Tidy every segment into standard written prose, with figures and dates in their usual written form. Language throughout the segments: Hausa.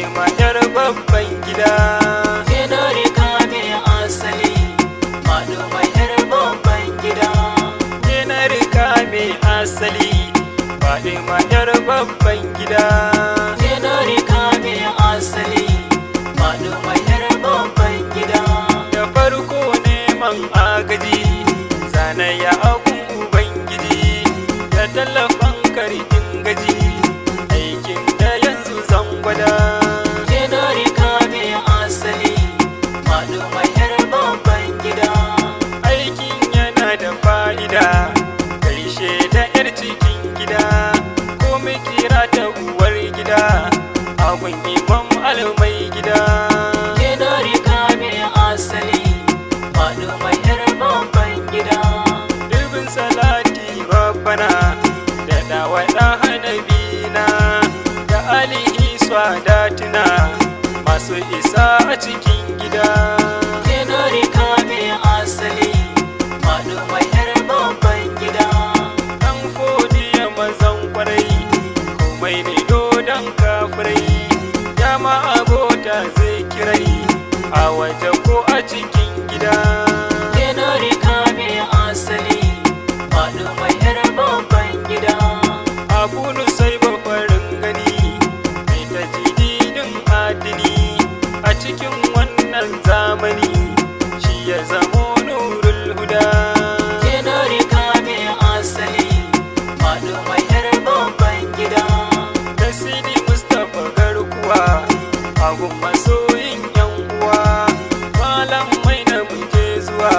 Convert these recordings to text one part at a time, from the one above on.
Fadima yar babban gida. Kina rika mai asali, Fadima yar babban gida. Kina rika mai asali, Fadima yar babban gida. Kina rika mai asali, Fadima yar babban gida. Da farko neman agaji, zanaya abun ubangiji, da tallafan karfin gaji, aikin da yanzu zan gwada. Kina rika mai asali, Fadima yar babban gida. Aikin yana da fa'ida, karshe da yar cikin gida, ko mu kira ta uwar gida, abun imam almai gida. Kina rika mai asali, Fadima yar babban gida. Dubin salati rabbana, da dawaɗa hanabina, da alihi swadatina, masu isa a cikin gida. Kina rika mai asali, Fadima yar babban gida. Ɗan fodiya mazan kwarai, komai ne dodon kafirai, dama abota zai kirai, a waje ko a cikin gida. Kina rika mai asali, Fadima yar babban gida. Abu nusai farin gani, mai ta jididin adini, a cikin wannan zamani, shi ya zamo nurul huda. Kina rika mai asali, Fadima yar babban gida. Da Sidi Mustapha garkuwa, agun masoyin yan uwa, malam mai na muje zuwa,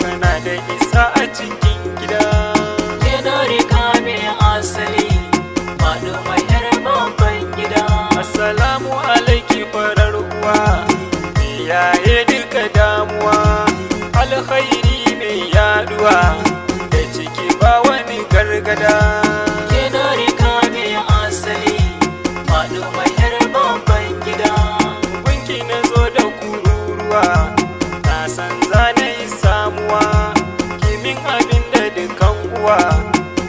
kana da isa a cikin gida. Kina rika mai asali, Fadima yar babban gida. Assalamu alaiki farar uwa, me yaye duka damuwa, alkhairi mai yaduwa, da ciki ba wani gargada. Kina rika mai asali, Fadima yar babban gida. Gunki na zo da kururuwa, na san zanayi samuwa, kimin abin da dukan uwa,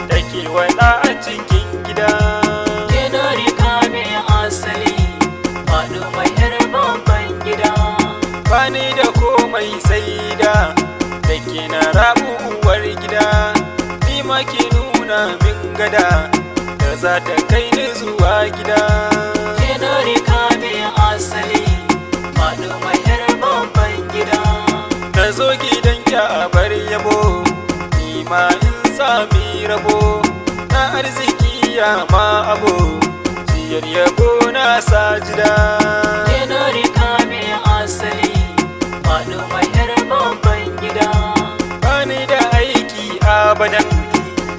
take wada a cikin gida. Kina rika mai asali, Fadima yar babban gida. Bani da komai sai da ke na rabu uwar gida, ni ma ki nuna min gada, da za ta kai ni zuwa gida. Kina rika mai asali, Fadima yar babban gida. Na zo gidanki a bar yabo, ni ma in sami rabo, na arziki ya ma abo, jiyar yabo na sajida. Kina rika mai asali, Fadima yar babban gida. Bani da aiki abadan,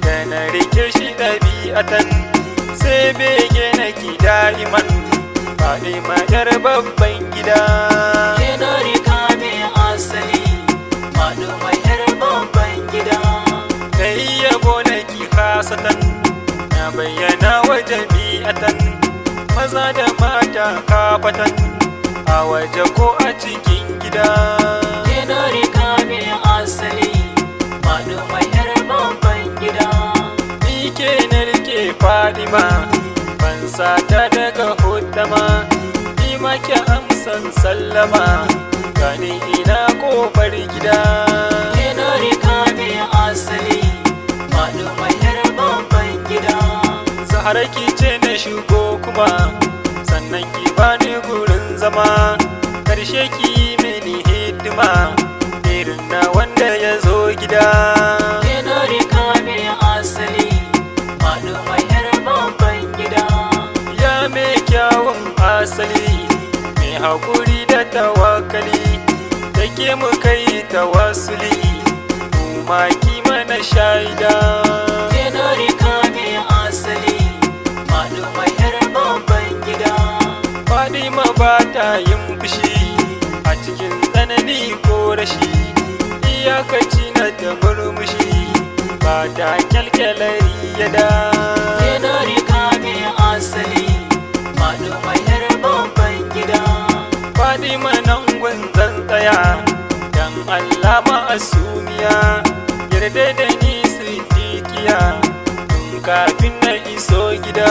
da na rike shi ɗabi'atan, sai bege na ki da'iman, Fadima yar babban gida. Kina rika mai asali, Fadima yar babban gida. Na yi yabo na ki hasatan, na bayyana wa jami'atan, maza da mata kafatan, a waje ko a cikin gida. Kina rika mai asali, Fadima yar babban gida. Ni ke na rike Fadima, ban sata daga hudama, ni ma ki amsan sallama, gani ina kofar gida. Kina rika mai asali, Fadima yar babban gida. Zahara ki ce na shigo kuma, sannan ki bani gurin zama, karshe ki yi mini hidima, irin na wanda ya zo gida. Kina rika mai asali, Fadima yar babban gida. Ya mai kyawun asali, mai haƙuri da tawakali, da ke mu kai tawassuli, kuma ki mana shaida. Kina rika mai asali, Fadima yar babban gida. Fadima ba ta yin fushi, a cikin tsanani ko rashi, iyakaci na ta murmushi, ba ta kyalkyalari yada. Kina rika mai asali, Fadima yar babban gida. Fadima nan gwanzan tsaya, dan Allah ma'asumiya, yarda da ni siddiqiya, tun kafin na iso gida.